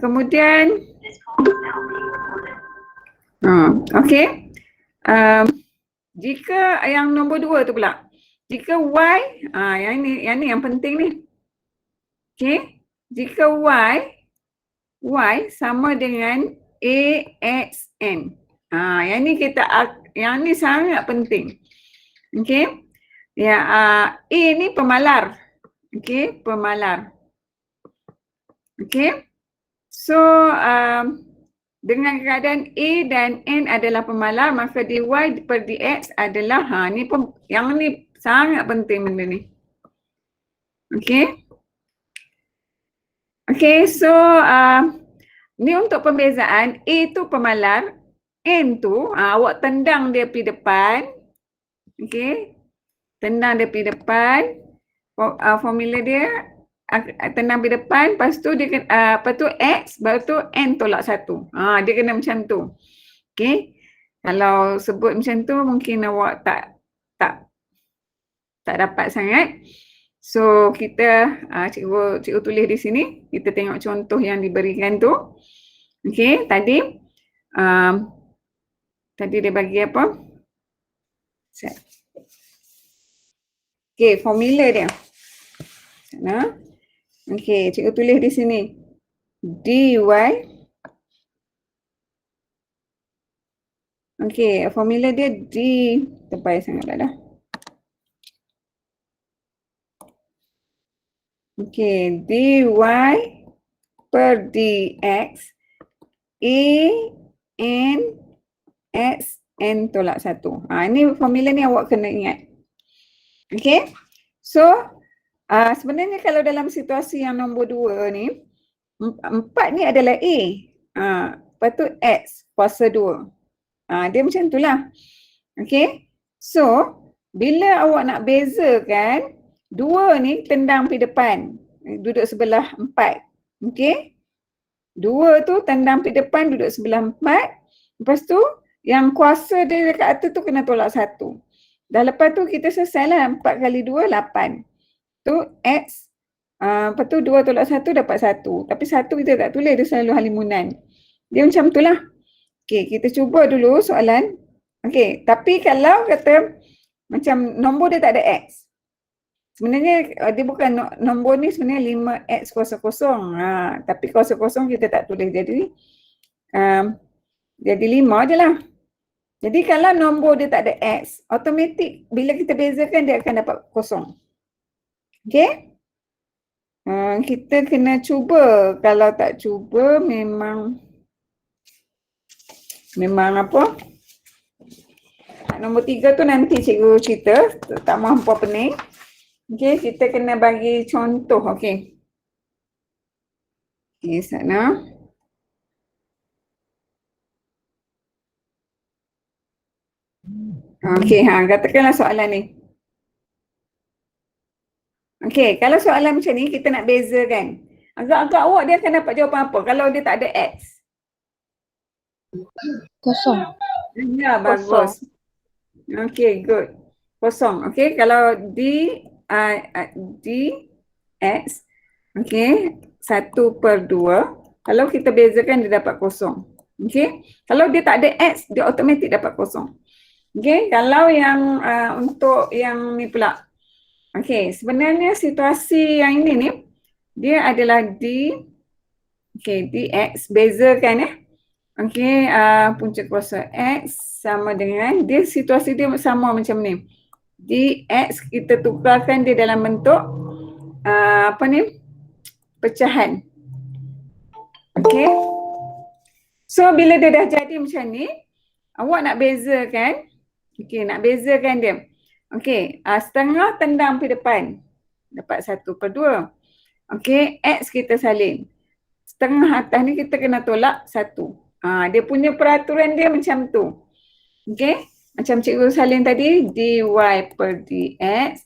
Kemudian okey. Jika yang nombor 2 tu pula. Jika Y, yang ni yang penting ni. Okey. Jika Y sama dengan AXN. Yang ni yang ni sangat penting. Okey. Ya, A ni pemalar. Okey, pemalar. Okey. So, dengan keadaan A dan N adalah pemalar, maka dy per dx adalah, yang ni sangat penting benda ni. Okey. Okey, so ni untuk pembezaan. A tu pemalar, N tu awak tendang dia pergi depan. Okey. Tendang dia pergi depan. Formula dia tendang pergi depan, lepas tu dia lepas tu X, baru tu N tolak 1. Dia kena macam tu. Okey. Kalau sebut macam tu mungkin awak tak dapat sangat. So kita cikgu tulis di sini, kita tengok contoh yang diberikan tu. Okey, tadi dia bagi apa? Okey, formula dia. Sana. Okey, cikgu tulis di sini. dy. Okey, formula dia tebal sangat dah. Okey, dy per dx A N X N tolak 1. Ini formula ni awak kena ingat. Okey. So, sebenarnya kalau dalam situasi yang nombor 2 ni, 4 ni adalah A. Lepas tu X kuasa 2. Dia macam itulah. Okey. So, bila awak nak bezakan, 2 ni tendang pergi depan. Duduk sebelah 4. Okey. 2 tu tendang pergi depan, duduk sebelah 4. Lepas tu, yang kuasa dia dekat atas tu kena tolak 1. Dah lepas tu kita selesai lah. 4 kali 2, 8. Tu X. Lepas tu 2 tolak 1 dapat 1. Tapi 1 kita tak tulis, dia selalu halimunan. Dia macam tu lah. Okey, kita cuba dulu soalan. Okey, tapi kalau kata macam nombor dia tak ada X. Sebenarnya dia bukan nombor ni sebenarnya 5X kuasa kosong. Tapi kuasa kosong kita tak tulis. Jadi 5 je lah. Jadi kalau nombor dia tak ada X, automatik bila kita bezakan dia akan dapat kosong. Okey? Kita kena cuba. Kalau tak cuba memang apa? Nombor 3 tu nanti cikgu cerita. Tak mampu pening. Okey, kita kena bagi contoh. Okey. Okey, sana. Okey, katakanlah soalan ni. Okey, kalau soalan macam ni kita nak bezakan. Agak-agak awak dia akan dapat jawapan apa kalau dia tak ada X? Kosong. Ya, bagus. Okey, good. Kosong. Okey, kalau dx, okey, 1/2. Kalau kita bezakan dia dapat kosong. Okey, kalau dia tak ada X, dia automatik dapat kosong. Okey, kalau yang untuk yang ni pula. Okey, sebenarnya situasi yang ini ni, dia adalah dx, bezakan Okey, punca kuasa X sama dengan, dia situasi dia sama macam ni. Dx kita tukarkan dia dalam bentuk pecahan. Okey. So bila dia dah jadi macam ni, awak nak bezakan. Okey, nak bezakan dia. Okey, setengah tendang pergi depan. Dapat 1/2. Okey, X kita salin. Setengah atas ni kita kena tolak 1. Dia punya peraturan dia macam tu. Okey, macam cikgu salin tadi, dy per dx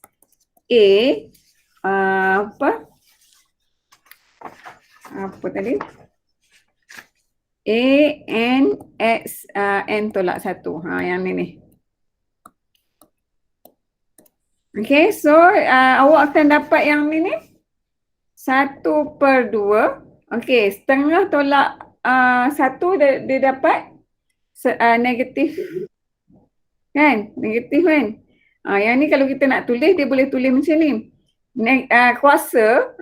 apa tadi? A n x n tolak 1. Yang ni. Okey, so awak akan dapat yang ni 1/2. Okey, setengah tolak 1 dia dapat negatif kan? Negatif kan? Yang ni kalau kita nak tulis, dia boleh tulis macam ni. Kuasa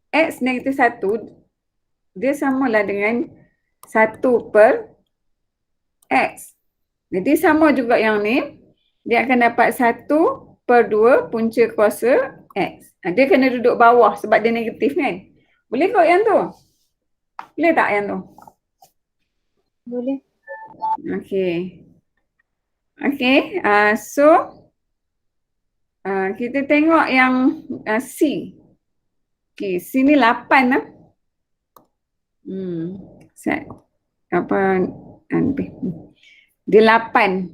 X negatif 1, dia samalah dengan 1 per X. Jadi sama juga yang ni, dia akan dapat 1 per 2 punca kuasa X. Dia kena duduk bawah sebab dia negatif kan? Boleh kot yang tu? Boleh tak yang tu? Boleh. Okey. Okey, so kita tengok yang C. Okey, C ni 8 lah. Set. Apa? Dia 8.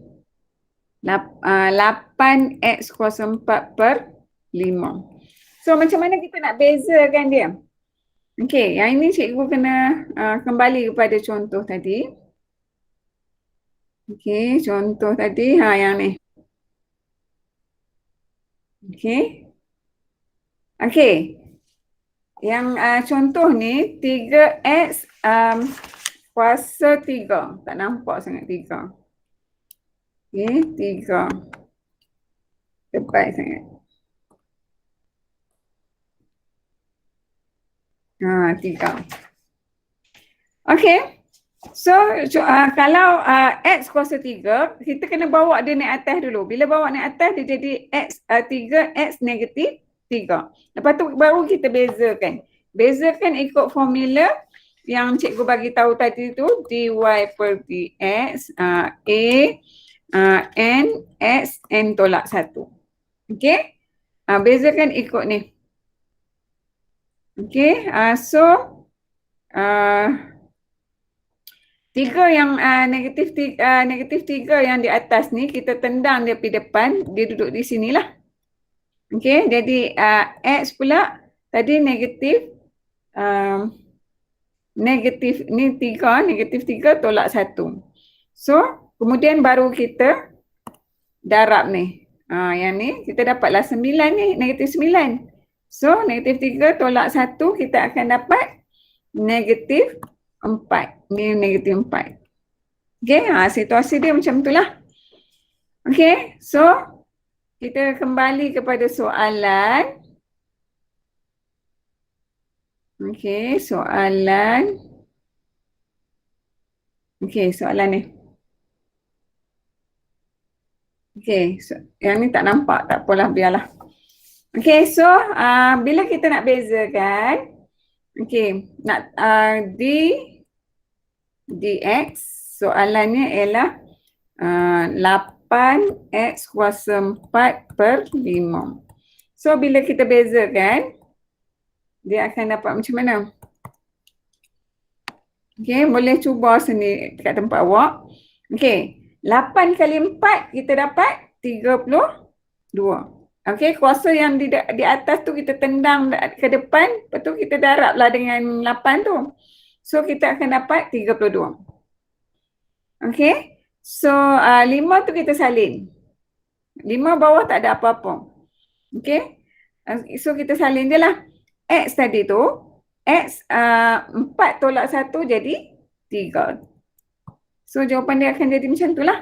8X kuasa 4 per 5. So macam mana kita nak bezakan dia? Okey, yang ini cikgu kena kembali kepada contoh tadi. Okey, contoh tadi, yang ni. Okey. Okey. Yang contoh ni 3X kuasa 3. Tak nampak sangat 3. Okey, 3. Tepat sangat. 3. Okey. So, kalau X kuasa 3, kita kena bawa dia naik atas dulu. Bila bawa naik atas, dia jadi X 3X negatif 3. Lepas tu baru kita bezakan. Bezakan ikut formula yang cikgu bagi tahu tadi tu, dy per dx, A, N, X, N tolak 1. Okey? Bezakan ikut ni. Okey, so 3 yang negatif 3 yang di atas ni, kita tendang dia pergi depan, dia duduk di sinilah. Okey, jadi X pula tadi negatif ni 3, negatif 3 tolak 1. So, kemudian baru kita darab ni. Yang ni kita dapatlah 9 ni, negatif 9. So, negatif 3 tolak 1 kita akan dapat negatif 4. Ni negatif 4. Okey, situasi dia macam itulah. Okey, so kita kembali kepada soalan. Okey, soalan. Okey, soalan ni. Okey, yang ni tak nampak, tak apalah, biarlah. Okey, so bila kita nak bezakan, okey, nak dx, soalannya ialah 8x kuasa 4 per 5. So, bila kita bezakan, dia akan dapat macam mana? Okey, boleh cuba sendiri dekat tempat awak. Okey, 8 kali 4 kita dapat 32. Okey, kuasa yang di atas tu kita tendang ke depan, lepas tu kita darablah dengan 8 tu. So, kita akan dapat 32. Okey, so 5 tu kita salin. 5 bawah tak ada apa-apa. Okey, so kita salin je lah. X tadi tu, X 4 tolak 1 jadi 3. So jawapan dia akan jadi macam tu lah.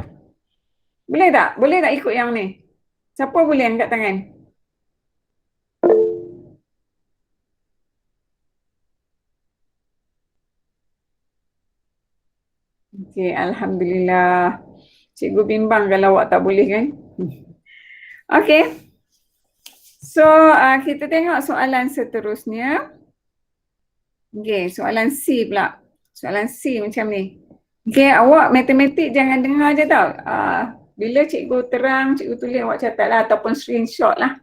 Boleh tak? Boleh tak ikut yang ni? Siapa boleh angkat tangan? Okey, Alhamdulillah. Cikgu bimbang kalau awak tak boleh kan? Okey. So, kita tengok soalan seterusnya. Okey, soalan C pula. Soalan C macam ni. Okey, awak matematik jangan dengar je tau. Bila cikgu terang, cikgu tulis awak catatlah ataupun screenshot lah.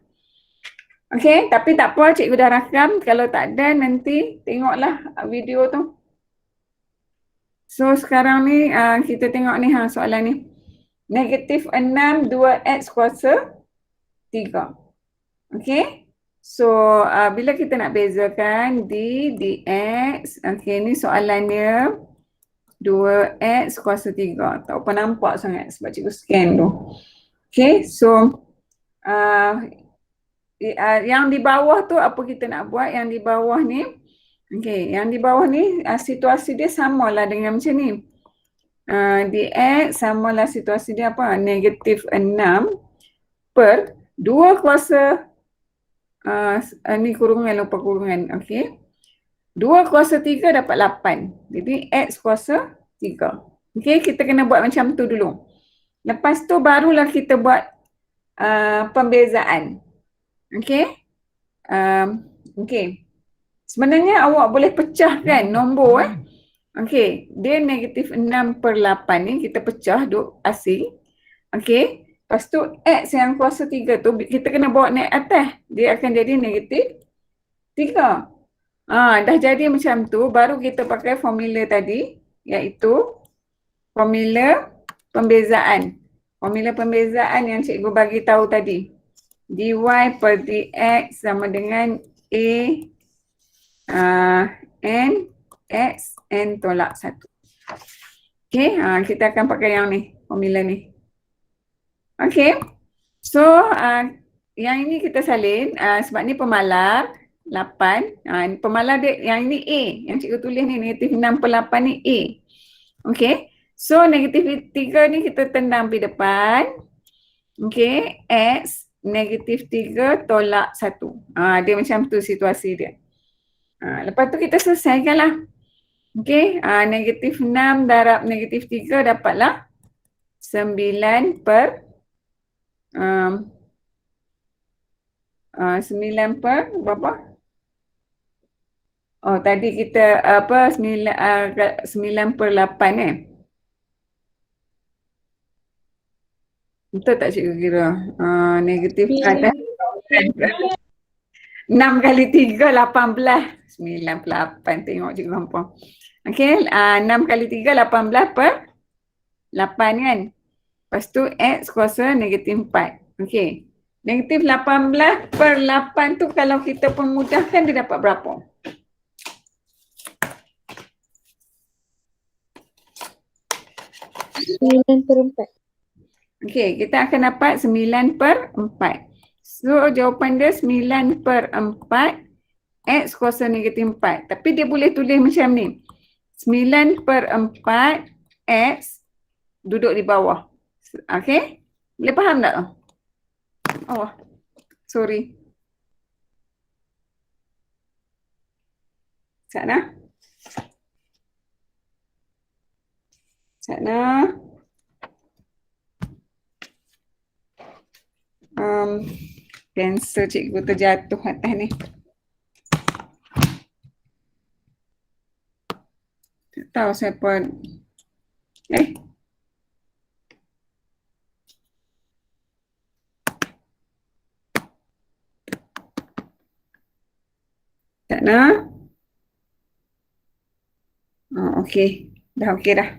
Okey, tapi tak apa, cikgu dah rakam. Kalau tak ada, nanti tengoklah video tu. So, sekarang ni kita tengok ni soalan ni. Negatif 6 2x kuasa 3. Okey. So, bila kita nak bezakan dx, okey, ni soalannya 2x kuasa 3. Tak apa nampak sangat sebab cikgu scan tu. Okey, so yang di bawah tu apa kita nak buat? Yang di bawah ni Okey, yang di bawah ni situasi dia samalah dengan macam ni. Dx samalah situasi dia apa? Negatif 6 per 2 kuasa ni kurungan, lupa kurungan. Okey. 2 kuasa 3 dapat 8. Jadi x kuasa 3. Okey, kita kena buat macam tu dulu. Lepas tu barulah kita buat pembezaan. Okey. Okey. Sebenarnya awak boleh pecahkan nombor Okey, dia negatif 6 per 8 ni kita pecah duk asing. Okey, lepas tu X yang kuasa 3 tu kita kena bawa naik atas. Dia akan jadi negatif 3. Dah jadi macam tu, baru kita pakai formula tadi, iaitu formula pembezaan. Formula pembezaan yang cikgu bagi tahu tadi. dy per dx sama dengan n x n tolak 1. Okey, kita akan pakai yang ni, formula ni. Okey, so yang ini kita salin sebab ni pemalar 8. Pemalar dia, yang ini A, yang cikgu tulis ni negatif 6 per 8 ni A. Okey, so negatif 3 ni kita tendang pergi depan. Okey, X negatif 3 tolak 1. Dia macam tu situasi dia. Lepas tu kita selesaikanlah. Okey, negatif 6 darab negatif 3 dapatlah 9 per 9 per berapa? Oh, tadi kita 9 per 8 Betul tak cikgu kira? Negatif ada 6 kali 3, 18. 98, tengok cikgu hampa. Okey, 6 kali 3, 18 per 8 kan? Lepas tu X kuasa negatif 4. Okey, negatif 18 per 8 tu kalau kita pemudahkan dia dapat berapa? Sembilan per 4. Okey, kita akan dapat 9 per 4. So, jawapan dia 9 per 4 X kuasa negatif 4. Tapi dia boleh tulis macam ni. 9 per 4 X duduk di bawah. Okey? Boleh faham tak? Oh, sorry. Sana. Cancel cikgu terjatuh atas ni. Tak tahu siapa. Sana. Okey. Dah okey dah.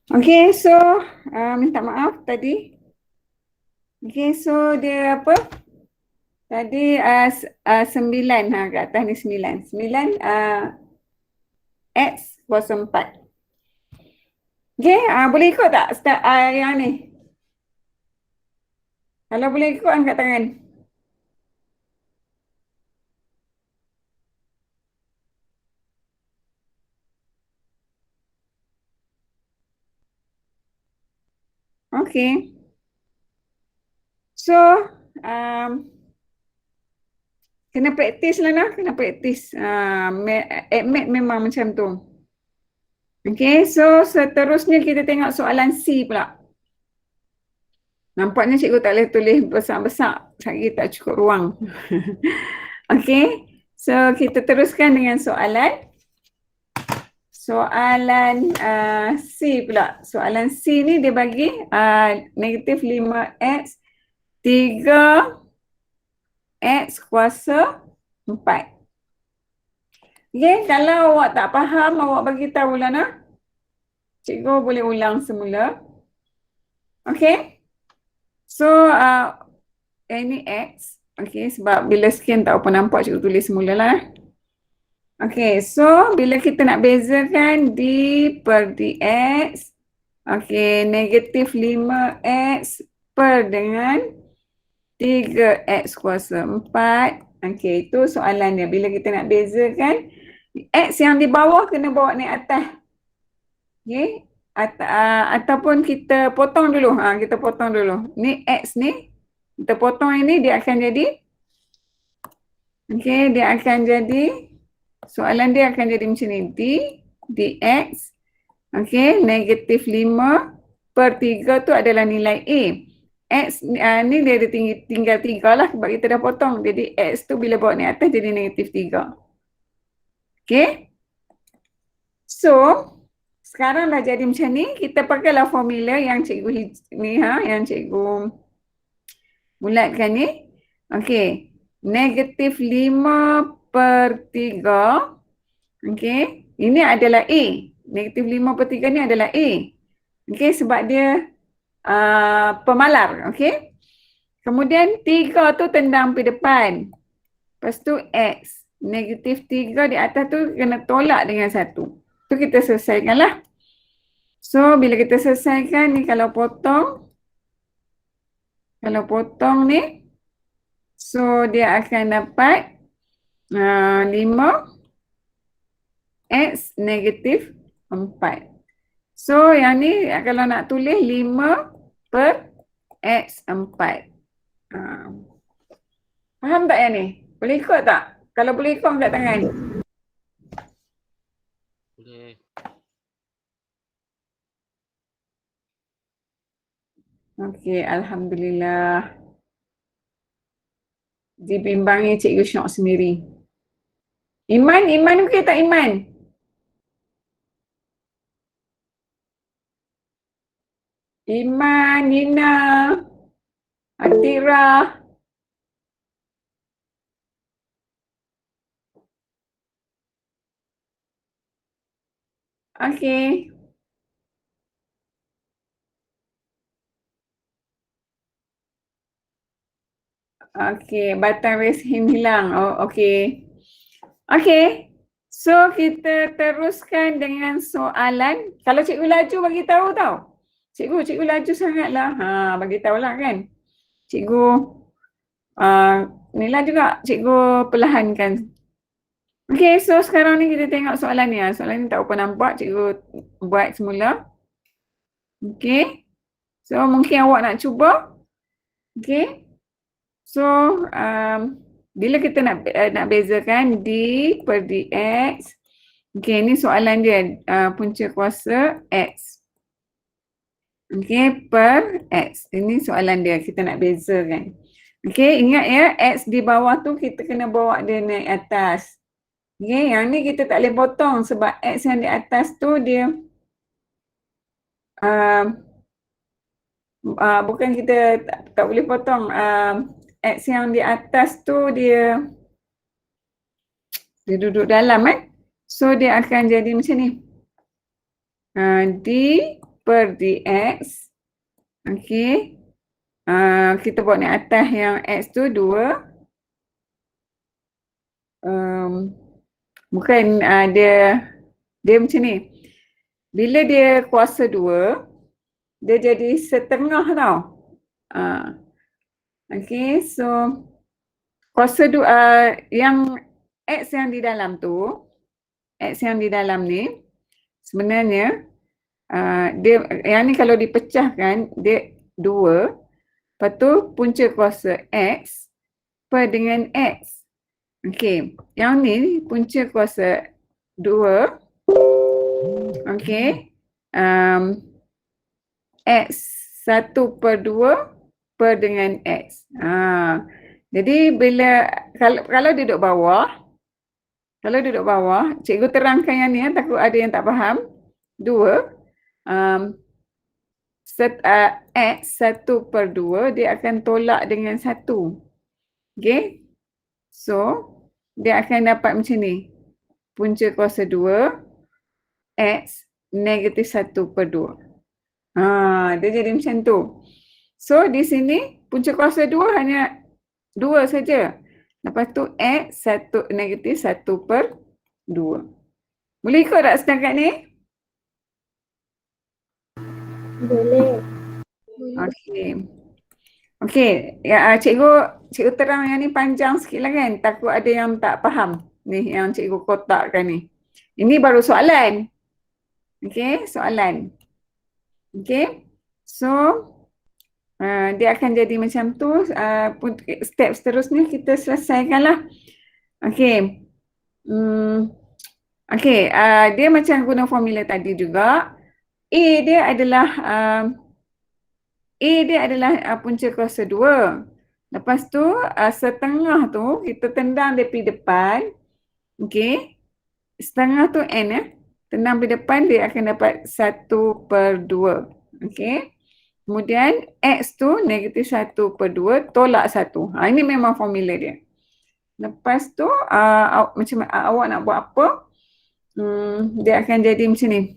Okey, so minta maaf tadi. Okey, so dia apa? Tadi 9 kat atas ni 9. 9 X kuasa 4. Okey, boleh ikut tak start yang ni? Kalau boleh ikut angkat tangan. Okey. So, kena praktis lah nak, kena praktis. Admit memang macam tu. Okey, so seterusnya kita tengok soalan C pula. Nampaknya cikgu tak boleh tulis besar-besar, lagi tak cukup ruang. Okey, so kita teruskan dengan soalan C pula. Soalan C ni dia bagi negatif 5x 3 X kuasa 4. Okay, kalau awak tak faham, awak bagi tahu lah nak. Cikgu boleh ulang semula. Okay. So, ini X. Okay, sebab bila scan tak apa nampak, cikgu tulis semula lah. Okay, so bila kita nak bezakan D per dx. Okay, negatif 5x per dengan 3x kuasa 4 Okey, itu soalan dia. Bila kita nak bezakan, X yang di bawah kena bawa naik atas. Okey. Ataupun kita potong dulu. Kita potong dulu. Ni X ni, kita potong ini dia akan jadi, okey, dia akan jadi, soalan dia akan jadi macam ni. dx, okey, negatif 5/3 tu adalah nilai A. X ni dia ada tinggal 3 lah sebab kita dah potong. Jadi X tu bila bawa ni atas jadi negatif 3. Okey. So, sekarang dah jadi macam ni, kita pakailah formula yang cikgu ni yang cikgu bulatkan ni. Okey. Negatif 5/3. Okey. Ini adalah A. Negatif 5/3 ni adalah A. Okey, sebab dia pemalar. Okey. Kemudian 3 tu tendang pergi depan. Lepas tu X. Negatif 3 di atas tu kena tolak dengan 1. Tu kita selesaikanlah. So, bila kita selesaikan ni kalau potong ni, so dia akan dapat 5 X negatif 4. So, yang ni kalau nak tulis 5/X4. Faham tak yang ni? Boleh ikut tak? Kalau boleh ikut angkat tangan. Boleh. Okey, Alhamdulillah. Dibimbangi Cikgu Syok sendiri. Iman okey tak Iman? Iman, Nina, Atira. Okey. Okey, batang raise hand hilang. Oh, okey. Okey. So, kita teruskan dengan soalan. Kalau cikgu laju bagi tahu tau. Cikgu laju sangatlah. Bagi tahulah kan. Cikgu Nila juga cikgu perlahankan. Okey, so sekarang ni kita tengok soalan ni. Soalan ni tak apa nampak, cikgu buat semula. Okey. So mungkin awak nak cuba. Okey. So bila kita nak bezakan d/dx. Okey, ni soalan dia punca kuasa x. Okey, per x. Ini soalan dia, kita nak bezakan. Okey, ingat ya, x di bawah tu kita kena bawa dia naik atas. Okey, yang ni kita tak boleh potong sebab x yang di atas tu dia bukan kita tak boleh potong. X yang di atas tu dia duduk dalam kan. So dia akan jadi macam ni. d/dx. Okey. Kita buat naik atas yang x tu 2. Bukan dia macam ni. Bila dia kuasa 2, dia jadi setengah tau. Okey, so kuasa 2 yang x yang di dalam tu, x yang di dalam ni sebenarnya dia yang ni kalau dipecahkan dia 2. Lepas tu punca kuasa x per dengan x. Okey, yang ni punca kuasa 2. Okey. X 1/2 per dengan x. Jadi bila kalau duduk bawah, cikgu terangkan yang ni takut ada yang tak faham. 2 x 1/2 dia akan tolak dengan 1. Okey. So, dia akan dapat macam ni. Punca kuasa 2 x negatif 1/2. Dia jadi macam tu. So, di sini punca kuasa 2 hanya 2 saja. Lepas tu x negatif 1/2. Boleh ikut tak setakat ni? Boleh. Okey. Okey, ya, cikgu terang yang ni panjang sikit lah kan. Takut ada yang tak faham. Ni yang cikgu kotakkan ni. Ini baru soalan. Okey, soalan. Okey. So, dia akan jadi macam tu. Step seterusnya kita selesaikan lah. Okey. Okey, dia macam guna formula tadi juga. A dia adalah punca kuasa 2. Lepas tu setengah tu kita tendang dari depan. Okey. Setengah tu N tendang di depan dia akan dapat 1/2. Okey. Kemudian X tu negatif 1/2 tolak 1. Ini memang formula dia. Lepas tu macam awak nak buat apa? Dia akan jadi macam ni.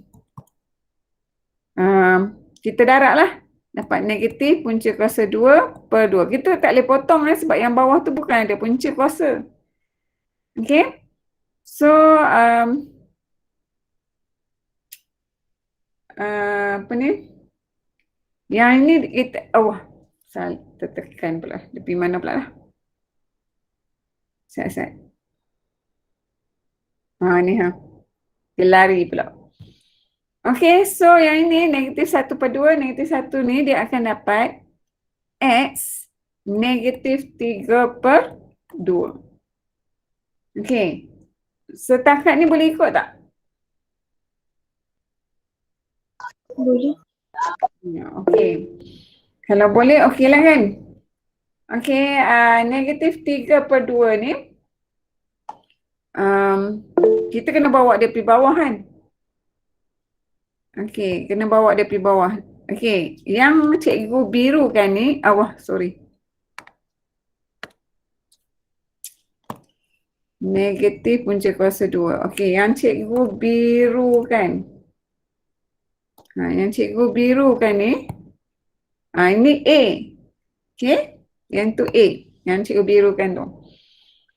Kita darab lah. Dapat negatif punca kuasa 2/2. Kita tak boleh potong sebab yang bawah tu bukan ada punca kuasa. Okay. So, apa ni? Yang ini kita, salah tertekan pula. Dia pergi mana pula lah? Set. Ni Dia lari pula. Okay, so yang ini negatif 1/2, negatif 1 ni dia akan dapat X negatif 3/2. Okay. Setakat ni boleh ikut tak? Boleh. Okay. Kalau boleh, okey lah kan? Okay, negatif 3/2 ni kita kena bawa dia pergi bawah kan? Okay, kena bawa dia pergi bawah. Okay, yang cikgu birukan ni, sorry. Negatif punca kuasa 2. Okay, yang cikgu birukan. Yang cikgu birukan ni, ini A. Okay, yang tu A. Yang cikgu birukan tu.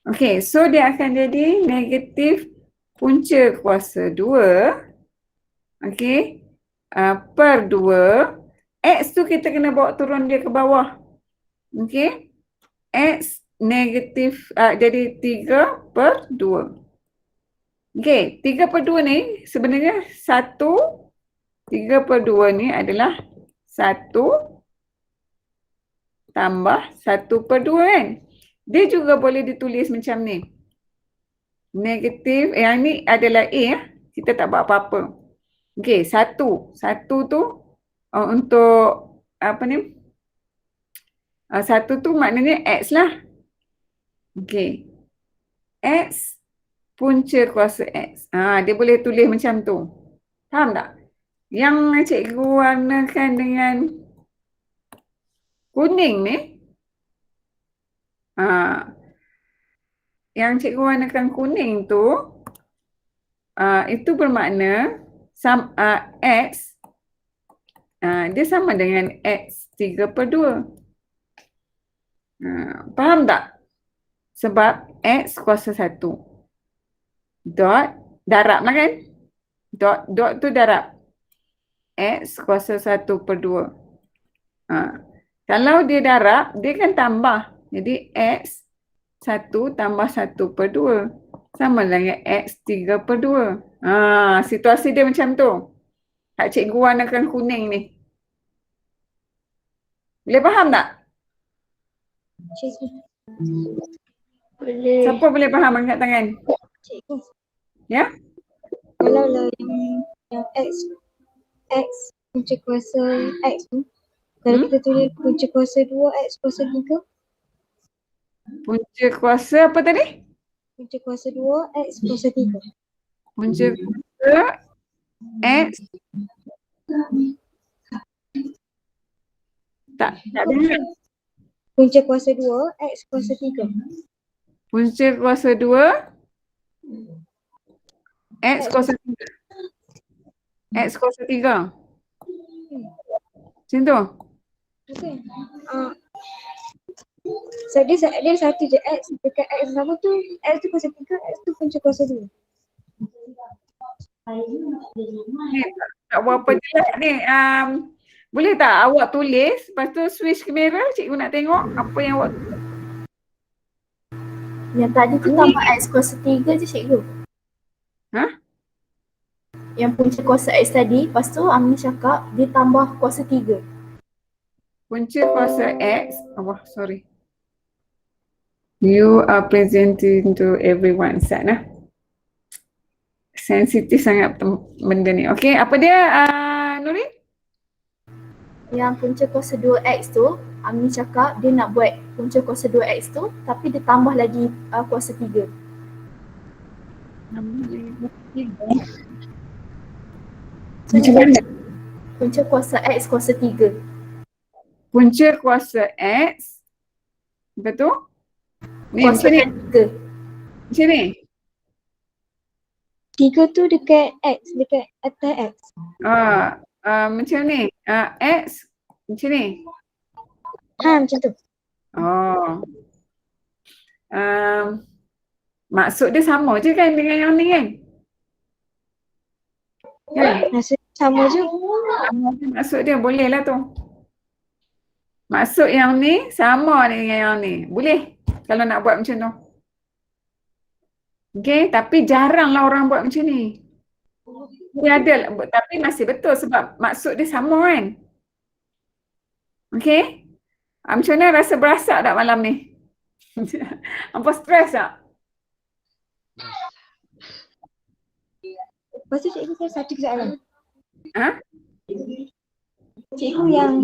Okay, so dia akan jadi negatif punca kuasa 2. Okay, per 2. X tu kita kena bawa turun dia ke bawah. Okay, X negatif, jadi 3/2. Okay, 3/2 ni sebenarnya 3/2 ni adalah 1 tambah 1/2 kan. Dia juga boleh ditulis macam ni. Negatif, yang ni adalah A. Kita tak buat apa-apa. Okay, 1 tu untuk apa ni? 1 tu maknanya X lah. Okay. X punca kuasa X. Dia boleh tulis macam tu. Faham tak? Yang cikgu warnakan dengan kuning ni. Yang cikgu warnakan kuning tu. Itu bermakna X. Dia sama dengan X 3/2. Faham tak? Sebab X kuasa 1. Dot, darab lah kan? Dot tu darab. X kuasa 1/2. Kalau dia darab, dia kan tambah. Jadi X 1 tambah 1/2. Sama dengan X 3/2. Situasi dia macam tu. Kak cikgu warnakan kuning ni. Boleh faham tak? Cikgu. Boleh. Siapa boleh faham angkat tangan? Cikgu. Ya? Kalau lah yang X punca kuasa X tu. Kalau kita tulis punca kuasa 2 X kuasa 3. Punca kuasa apa tadi? Punca kuasa 2 X kuasa 3. Punca kuasa X. Tak dengar. Punca kuasa 2 X kuasa 3. Punca kuasa 2 X kuasa 3. X kuasa 3. Macam tu? Okay. So dia satu je X dekat X sama tu X tu kuasa 3, X tu punca kuasa 2. Tak buat apa jelas ni. Boleh tak awak tulis, lepas tu switch kamera, cikgu nak tengok apa yang awak tulis. Yang tadi tu tambah X kuasa 3 je cikgu. Ha? Yang punca kuasa X tadi, lepas tu Amin cakap dia tambah kuasa 3. Punca kuasa X, sorry. You are presenting to everyone, Sana. Sensitif sangat benda ni. Okay, apa dia Nuri? Yang punca kuasa 2X tu, Amin cakap dia nak buat punca kuasa 2X tu tapi dia tambah lagi kuasa 3. Macam mana? Punca kuasa X kuasa 3. Punca kuasa X, betul? Ni Kuasa macam ni. 3. Macam ni. 3 tu dekat X, dekat atas X. Macam ni. X, macam ni. Macam tu. Oh. Maksud dia sama je kan dengan yang ni kan? Kan? Rasa sama je. Sama je maksud dia, boleh lah tu. Maksud yang ni sama dengan yang ni. Boleh kalau nak buat macam tu. Okay, tapi jaranglah orang buat macam ni. Dia ada, tapi masih betul sebab maksud dia sama kan? Okay? Macam mana rasa berasak tak malam ni? Apa stres tak? Lepas tu cikgu saya satu soalan. Ha? Cikgu yang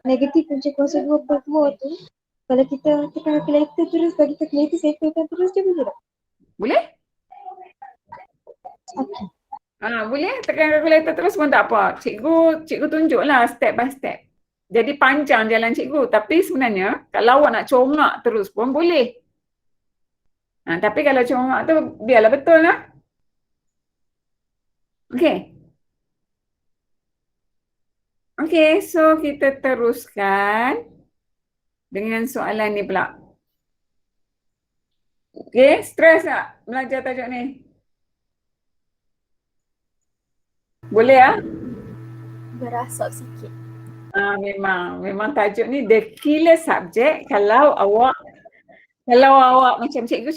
negatif punca kuasa 2 per 2 tu, kalau kita tekan kalkulator terus bagi kalkulator settlekan terus je boleh tak? Boleh? Okay. Boleh tekan kalkulator terus pun tak apa. Cikgu tunjuklah step by step. Jadi panjang jalan cikgu, tapi sebenarnya kalau awak nak congak terus pun boleh. Tapi kalau congak tu biarlah betul lah. Okay. Okay, so kita teruskan dengan soalan ni pula. Okay, stres tak belajar tajuk ni? Boleh ah? Berasap sikit. Memang tajuk ni the killer subject kalau awak macam cikgu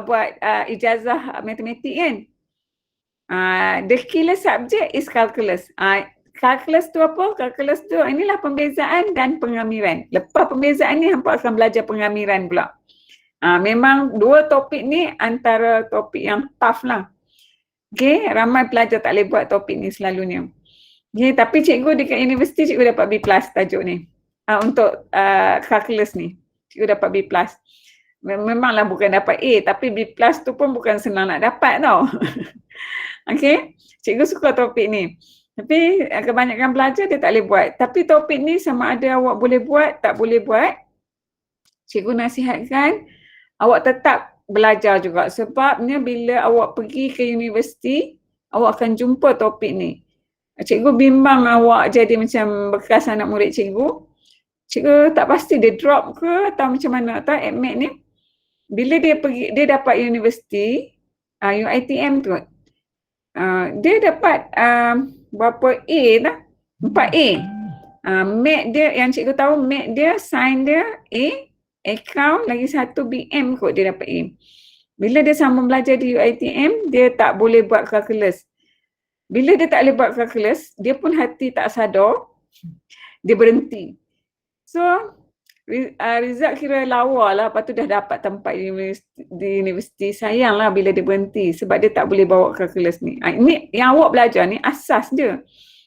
buat ijazah matematik kan. The killer subject is calculus. Calculus tu apa? Calculus tu inilah pembezaan dan pengamiran. Lepas pembezaan ni hampa akan belajar pengamiran pula. Memang dua topik ni antara topik yang tough lah. Okay, ramai pelajar tak boleh buat topik ni selalunya. Okay, tapi cikgu dekat universiti cikgu dapat B+ tajuk ni. Untuk calculus ni. Cikgu dapat B+. Memanglah bukan dapat A, tapi B+ tu pun bukan senang nak dapat tau. Okay, cikgu suka topik ni. Tapi kebanyakan pelajar dia tak boleh buat. Tapi topik ni sama ada awak boleh buat, tak boleh buat. Cikgu nasihatkan awak tetap belajar juga. Sebabnya bila awak pergi ke universiti, awak akan jumpa topik ni. Cikgu bimbang awak jadi macam bekas anak murid cikgu. Cikgu tak pasti dia drop ke atau macam mana tak admit ni. Bila dia dapat universiti, UiTM tu, dia dapat berapa A dah? 4A. Mat dia, yang cikgu tahu mat dia, sign dia A, account lagi 1 BM kot dia dapat A. Bila dia sambung belajar di UiTM, dia tak boleh buat calculus. Bila dia tak boleh buat calculus, dia pun hati tak sadar, dia berhenti. So, result kira lawa lah, lepas tu dah dapat tempat di universiti. Sayanglah bila dia berhenti sebab dia tak boleh bawa calculus ni. Ini yang awak belajar ni asas je.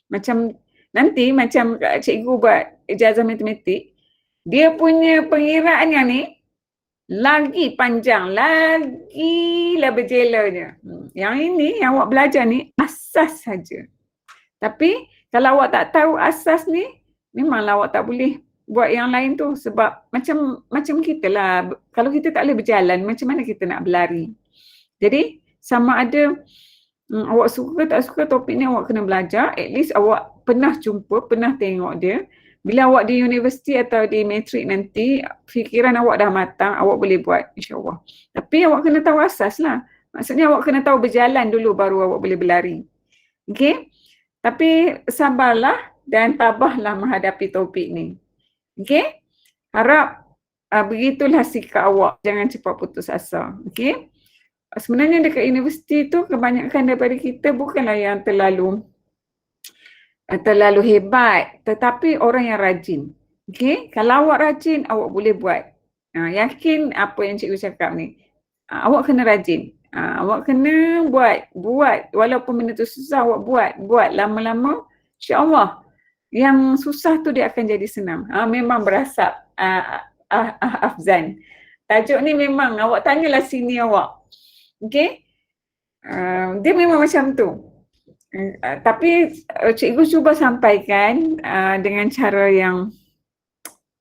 Macam nanti macam cikgu buat ijazah matematik, dia punya pengiraan yang ni lagi panjang, lagilah berjelanya. Yang ini yang awak belajar ni asas saja. Tapi kalau awak tak tahu asas ni, memanglah awak tak boleh buat yang lain tu sebab macam kita lah. Kalau kita tak boleh berjalan, macam mana kita nak berlari? Jadi sama ada awak suka tak suka topik ni, awak kena belajar. At least awak pernah jumpa, pernah tengok dia. Bila awak di universiti atau di matrik nanti, fikiran awak dah matang, awak boleh buat insyaAllah. Tapi awak kena tahu asas lah. Maksudnya awak kena tahu berjalan dulu baru awak boleh berlari. Okay? Tapi sabarlah dan tabahlah menghadapi topik ni. Okey? Harap begitulah sikap awak, jangan cepat putus asa. Okey? Sebenarnya dekat universiti tu kebanyakan daripada kita bukanlah yang terlalu hebat, tetapi orang yang rajin. Okey? Kalau awak rajin, awak boleh buat. Yakin apa yang cikgu cakap ni. Awak kena rajin. Awak kena buat walaupun benda tu susah, awak buat lama-lama, insya-Allah yang susah tu dia akan jadi senang. Memang berasap Afzan. Tajuk ni memang awak tanyalah sini awak. Okey? Dia memang macam tu. Tapi cikgu cuba sampaikan dengan cara yang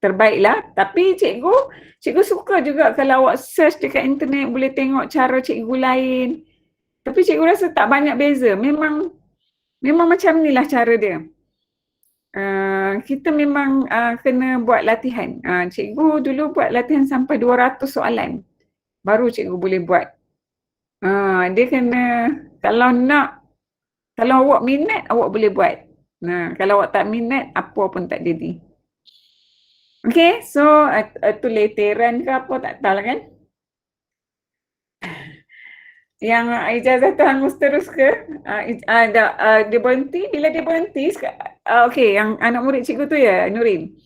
terbaiklah. Tapi cikgu suka juga kalau awak search dekat internet boleh tengok cara cikgu lain. Tapi cikgu rasa tak banyak beza. Memang macam inilah cara dia. Kita memang kena buat latihan. Cikgu dulu buat latihan sampai 200 soalan. Baru cikgu boleh buat. Dia kena, kalau awak minat, awak boleh buat. Kalau awak tak minat, apa pun tak jadi. Okay, so itu leteran ke apa tak tahu lah kan. Yang ijazah tu hangus terus ke? Dia berhenti, bila dia berhenti, okay, yang anak murid cikgu tu ya, Nurin.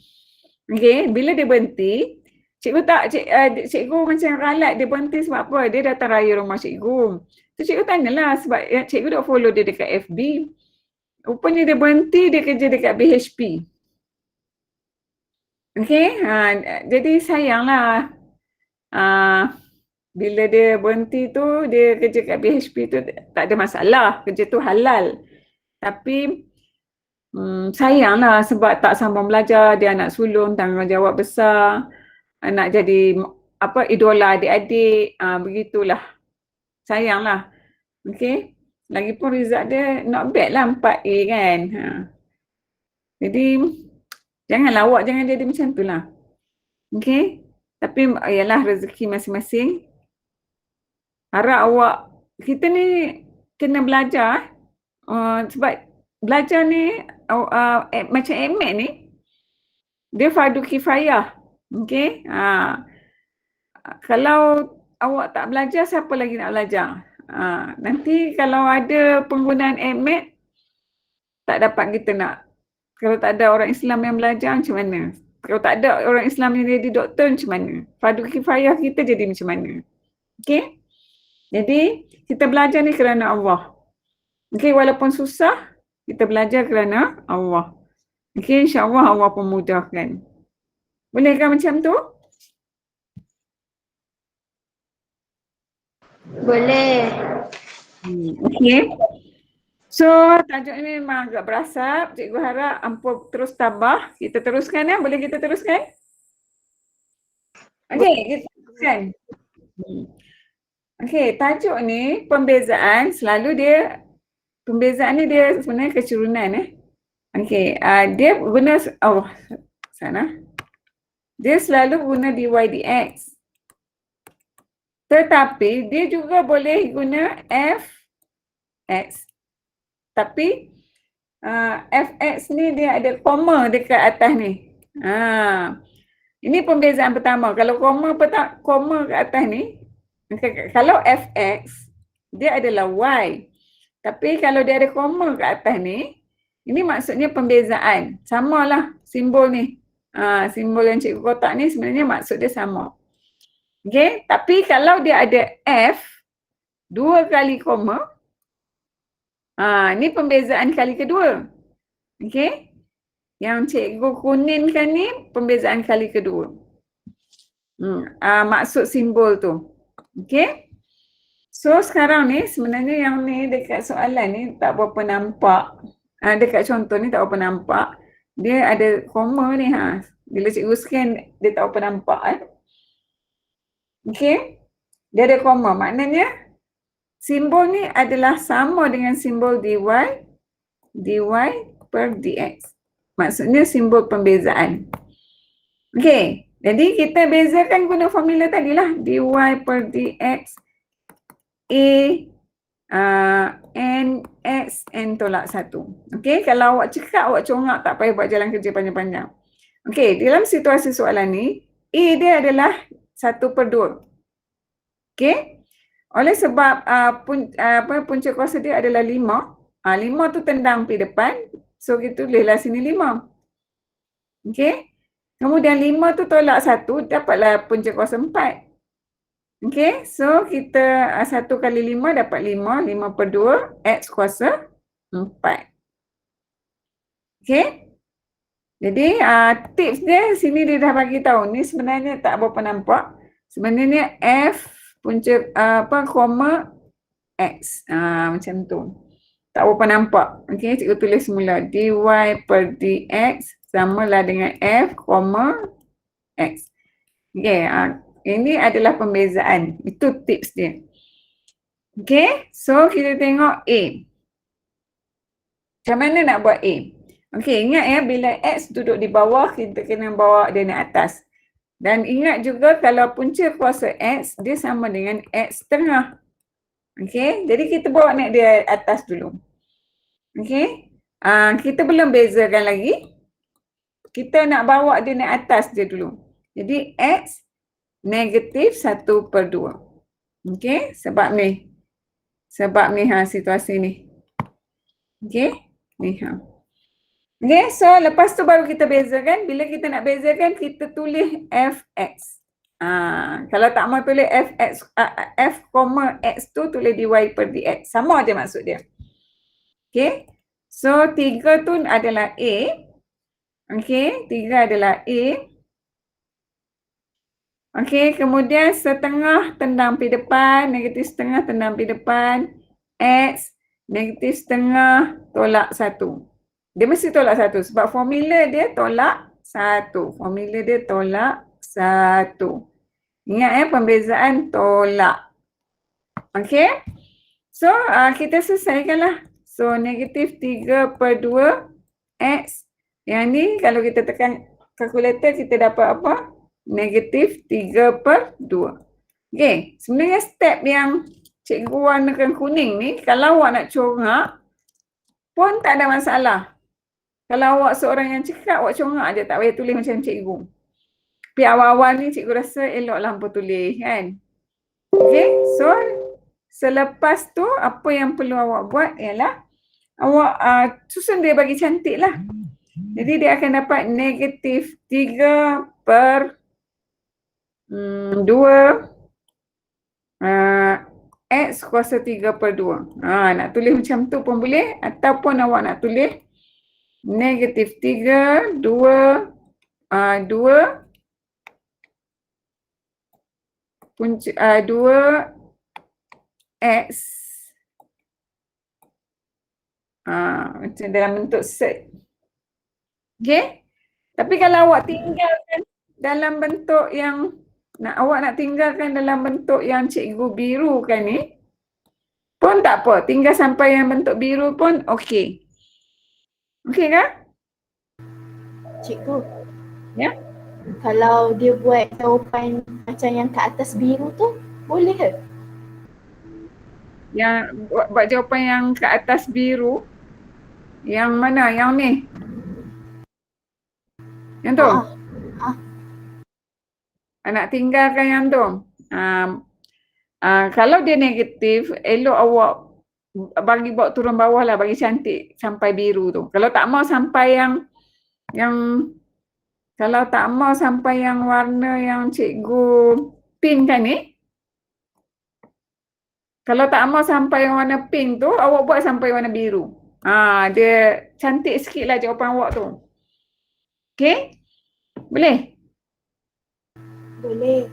Okay, bila dia berhenti, cikgu macam ralat dia berhenti sebab apa? Dia datang raya rumah cikgu. So cikgu tanyalah sebab cikgu dah follow dia dekat FB. Rupanya dia berhenti, dia kerja dekat BHP. Okay, jadi sayanglah. Bila dia berhenti tu, dia kerja kat BHP tu tak ada masalah. Kerja tu halal. Tapi sayanglah sebab tak sambung belajar, dia anak sulung, tanggungjawab besar. Nak jadi idola adik-adik, begitulah. Sayanglah. Okay. Lagipun result dia not bad lah, 4A kan. Jadi awak jangan jadi macam tu lah. Okay. Tapi ialah rezeki masing-masing. Harap awak, kita ni kena belajar. Sebab belajar ni macam MAT ni, dia fardu kifayah. Okay. Kalau awak tak belajar, siapa lagi nak belajar? Nanti kalau ada penggunaan MAT, tak dapat kita nak. Kalau tak ada orang Islam yang belajar, macam mana? Kalau tak ada orang Islam yang jadi doktor, macam mana? Fardu kifayah kita jadi macam mana? Okay? Jadi, kita belajar ni kerana Allah. Okay, walaupun susah, kita belajar kerana Allah. Okay, insyaAllah Allah pemudahkan. Bolehkah macam tu? Boleh. Okay. So, tajuk ni memang agak berasap. Cikgu harap Ampu terus tabah. Kita teruskan ya. Boleh kita teruskan? Okay, kita teruskan. Okay, tajuk ni pembezaan. Pembezaan ni dia sebenarnya kecurunan. Okay, dia guna, sana. Dia selalu guna dy dx. Tetapi dia juga boleh guna fx. Tapi fx ni dia ada koma dekat atas ni. Ini pembezaan pertama. Kalau koma kat atas ni, kalau fx dia adalah y. Tapi kalau dia ada koma kat atas ni, ini maksudnya pembezaan. Samalah simbol ni. Simbol yang cikgu kotak ni sebenarnya maksud dia sama. Okay, tapi kalau dia ada F, 2 kali koma, ni pembezaan kali kedua. Okay, yang cikgu kuningkan ni pembezaan kali kedua. Maksud simbol tu. Okay, so sekarang ni sebenarnya yang ni dekat soalan ni tak berapa nampak. Dekat contoh ni tak berapa nampak. Dia ada koma ni. Bila cikgu scan dia tak berapa nampak. Okay, dia ada koma. Maknanya simbol ni adalah sama dengan simbol dy per dx. Maksudnya simbol pembezaan. Okay, jadi kita bezakan guna formula tadi lah. Dy per dx A N, X, N tolak 1. Okey, kalau awak cekak, awak congak, tak payah buat jalan kerja panjang-panjang. Okey, dalam situasi soalan ni, A dia adalah 1/2. Okey, oleh sebab punca kuasa dia adalah 5. 5 tu tendang pergi depan, so kita tulislah sini 5. Okey, kemudian 5 tu tolak 1, dapatlah punca kuasa 4. Okey, so kita 1 kali 5 dapat 5, 5/2, X kuasa 4. Okey, jadi tips dia sini dia dah bagi tahu. Ni sebenarnya tak berapa nampak. Sebenarnya F punca koma X. Macam tu. Tak berapa nampak. Okey, cikgu tulis semula. dy per dx samalah dengan F, X. Okey, ini adalah pembezaan. Itu tips dia. Okey, so kita tengok A. Macam mana nak buat A? Okey, ingat ya, bila X duduk di bawah, kita kena bawa dia naik atas. Dan ingat juga kalau punca kuasa X, dia sama dengan X tengah. Okey, jadi kita bawa naik dia atas dulu. Okey, kita belum bezakan lagi. Kita nak bawa dia naik atas dia dulu. Jadi X negatif 1/2. Okey, sebab ni. Sebab ni situasi ni. Okey, ni Okay, so lepas tu baru kita bezakan. Bila kita nak bezakan, kita tulis fx. Kalau tak mau tulis fx, f, x tu tulis dy per dx. Sama je maksud dia. Okay, so 3 tu adalah A. Okay, 3 adalah A. Okay, kemudian setengah tendang pergi depan, negatif setengah tendang pergi depan. X, negatif setengah tolak 1. Dia mesti tolak 1 sebab formula dia tolak 1. Formula dia tolak 1. Ingat pembezaan tolak. Okey. So kita selesaikanlah. So negatif 3/2 X. Yang ni kalau kita tekan kalkulator kita dapat apa? Negatif 3/2. Okey. Sebenarnya step yang cikgu warnakan kuning ni kalau awak nak corak pun tak ada masalah. Kalau awak seorang yang cekap, awak congak je, tak payah tulis macam cikgu. Tapi awal-awal ni cikgu rasa eloklah hampa tulis kan. Okay, so selepas tu apa yang perlu awak buat ialah awak susun dia bagi cantik lah. Jadi dia akan dapat negatif 3/2 X kuasa 3/2. Nak tulis macam tu pun boleh ataupun awak nak tulis negatif 3, 2 X macam dalam bentuk set. Okay? Tapi kalau awak tinggalkan dalam bentuk yang awak nak tinggalkan dalam bentuk yang cikgu birukan ni pun tak apa. Tinggal sampai yang bentuk biru pun okey. Okey kan? Cikgu. Ya? Kalau dia buat jawapan macam yang kat atas biru tu, boleh ke? Yang buat jawapan yang kat atas biru, yang mana? Yang ni? Yang tu? Nak tinggalkan yang tu. Kalau dia negatif, elok awak bagi bawa turun bawah lah, bagi cantik sampai biru tu. Kalau tak mau sampai yang kalau tak mau sampai yang warna yang cikgu pink kan ni, kalau tak mau sampai yang warna pink tu, awak buat sampai warna biru. Dia cantik sikit lah jawapan awak tu. Okay? Boleh? Boleh.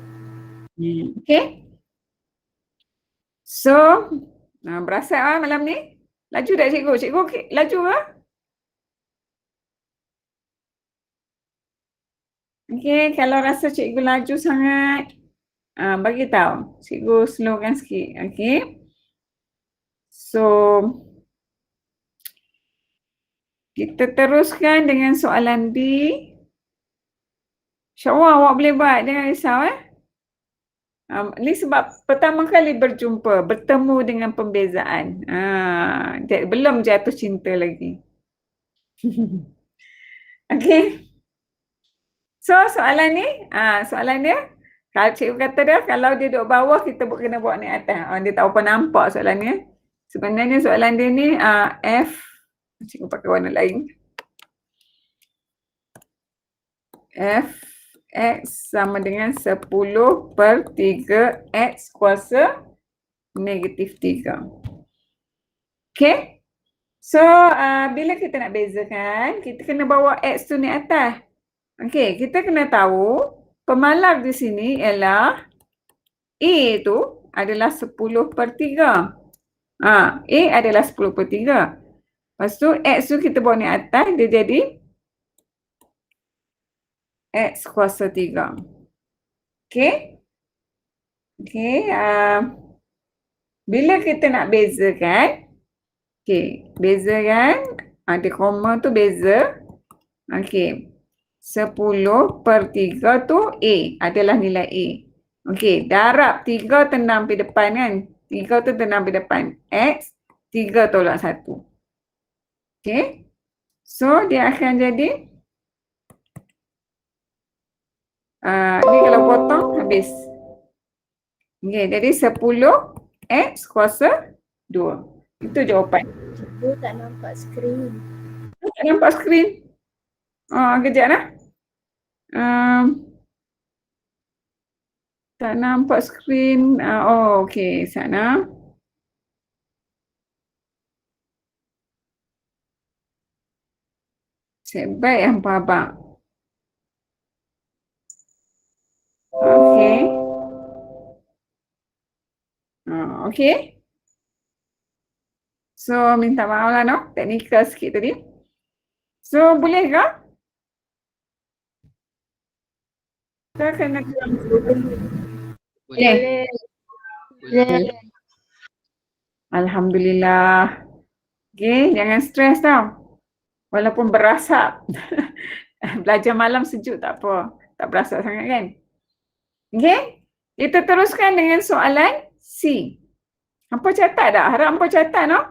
Okay? So, berasa malam ni? Laju tak cikgu? Cikgu okay? Laju ke? Okay, kalau rasa cikgu laju sangat, bagi tahu. Cikgu slowkan sikit. Okay? So, kita teruskan dengan soalan B. InsyaAllah awak boleh buat, jangan risau Ni sebab pertama kali berjumpa, bertemu dengan pembezaan. Belum jatuh cinta lagi. Okey. So soalan ni, soalan dia, kalau cikgu kata dia, kalau dia duduk bawah, kita kena bawa naik atas. Dia tak apa nampak soalan ni. Sebenarnya soalan dia ni, F, cikgu pakai warna lain. F X sama dengan 10/3 X kuasa negatif 3. Okay. So, bila kita nak bezakan, kita kena bawa X tu naik atas. Okay, kita kena tahu pemalar di sini ialah A tu adalah 10/3. A adalah 10/3. Lepas tu X tu kita bawa naik atas, dia jadi X kuasa 3. Okay. Okay. Bila kita nak bezakan, okay, bezakan, ada koma tu beza. Okay. 10/3 tu A, adalah nilai A. Okay, darab 3 tendang pergi depan kan. 3 tu tendang pergi depan. X, 3 tolak 1. Okay. So, dia akan jadi ni kalau potong habis. Okay, jadi 10 X kuasa 2. Itu jawapan. Cikgu tak nampak skrin. Tak nampak skrin? Kejap lah. Tak nampak skrin. Okey, sana. Sebaik hampa abang. Okey. Okey. So, minta maaf lah no, teknikal sikit tadi. So, boleh ke? Kita kena Boleh. Boleh. Alhamdulillah. Okey, jangan stres tau. Walaupun berasap. Belajar malam sejuk tak apa. Tak berasap sangat kan? Okey, kita teruskan dengan soalan C. Hampa catat tak? Harap hampa catat no?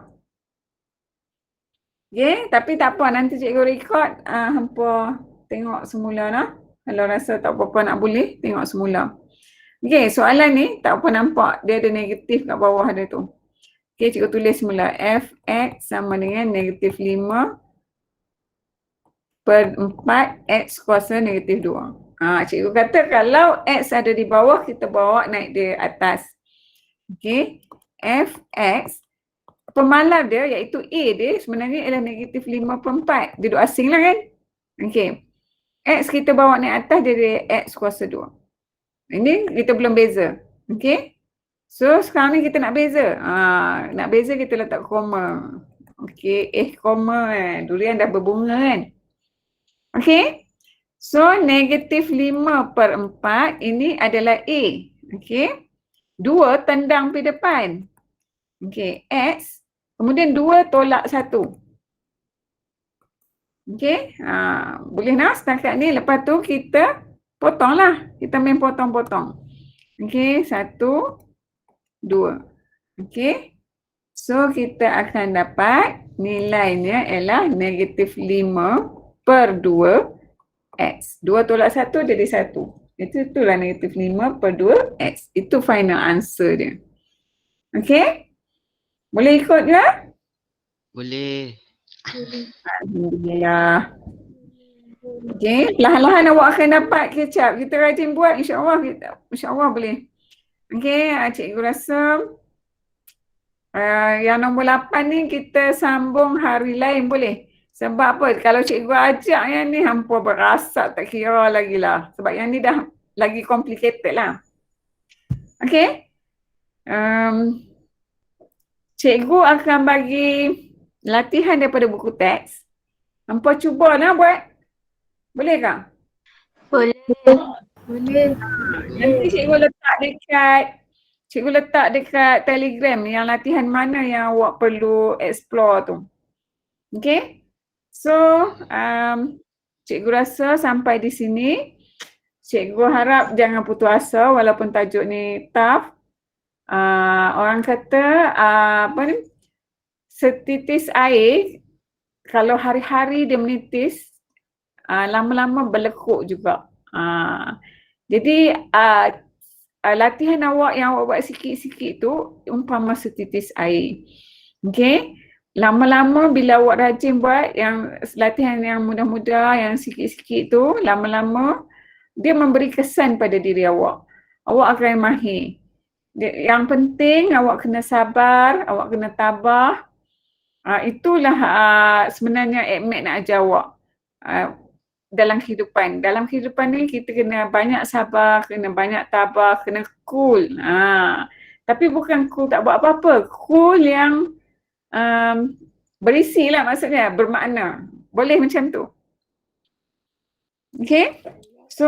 Okey, tapi tak apa. Nanti cikgu record. Hampa tengok semula no? Kalau rasa tak apa-apa nak boleh, tengok semula. Okey, soalan ni tak apa nampak. Dia ada negatif kat bawah dia tu. Okey, cikgu tulis semula. Fx sama dengan negatif 5/4 X kuasa negatif 2. Cikgu kata kalau X ada di bawah, kita bawa naik dia atas. Okey, Fx, pemalar dia iaitu A dia sebenarnya ialah negatif 5/4. Dia duduk asing lah kan? Okey, X kita bawa naik atas, dia jadi X kuasa 2. Ini kita belum beza. Okey, so sekarang ni kita nak beza. Nak beza kita letak koma. Okey, koma durian dah berbunga kan? Okey, so negatif 5/4 ini adalah A. Okey, 2 tendang pergi depan. Okey, X, kemudian 2 tolak 1. Okey, boleh nak setakat ni. Lepas tu kita potonglah. Kita main potong-potong. Okey, 1, 2. Okey, so kita akan dapat nilainya ialah negatif 5/2 X. 2 tolak 1 jadi 1. Itulah negatif 5/2 X. Itu final answer dia. Okey? Boleh ikut ke? Boleh. Alhamdulillah. Okey, perlahan-lahan awak akan dapat kecap. Kita rajin buat, insya-Allah boleh. Okey, cikgu rasa yang nombor 8 ni kita sambung hari lain boleh? Sebab apa? Kalau cikgu ajak yang ni hampa berasap tak kira lagi lah. Sebab yang ni dah lagi complicated lah. Okey? Cikgu akan bagi latihan daripada buku teks. Hampa cuba lah buat. Boleh ke? Boleh. Nanti cikgu letak dekat Telegram yang latihan mana yang awak perlu explore tu. Okay? So, cikgu rasa sampai di sini. Cikgu harap jangan putus asa walaupun tajuk ni tough. Orang kata apa ni? Setitis air kalau hari-hari dia menitis, lama-lama berlekuk juga. Jadi latihan awak yang awak buat sikit-sikit tu umpama setitis air. Okey? Lama-lama bila awak rajin buat yang latihan yang mudah-mudah, yang sikit-sikit tu, lama-lama dia memberi kesan pada diri awak. Awak akan mahir. Yang penting awak kena sabar, awak kena tabah. Itulah sebenarnya Akmat nak ajar awak dalam kehidupan. Dalam kehidupan ni kita kena banyak sabar, kena banyak tabah, kena cool. Tapi bukan cool tak buat apa-apa. Cool yang berisi lah maksudnya, bermakna. Boleh macam tu. Okay? So,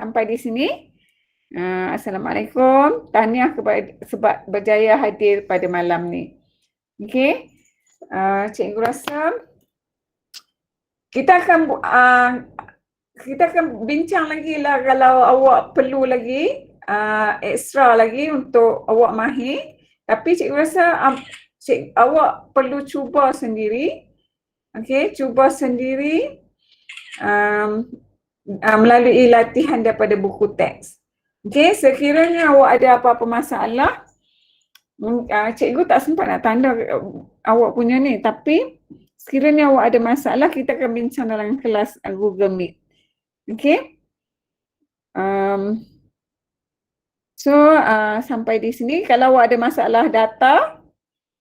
sampai di sini. Assalamualaikum. Tahniah sebab berjaya hadir pada malam ni. Okay? Cikgu rasa kita akan bincang lagi lah kalau awak perlu lagi ekstra lagi untuk awak mahir. Tapi cikgu rasa awak perlu cuba sendiri. Okay? Cuba sendiri melalui latihan daripada buku teks. Okay? Sekiranya awak ada apa-apa masalah, cikgu tak sempat nak tanda awak punya ni, tapi sekiranya awak ada masalah, kita akan bincang dalam kelas Google Meet. Okay? So, sampai di sini. Kalau awak ada masalah data,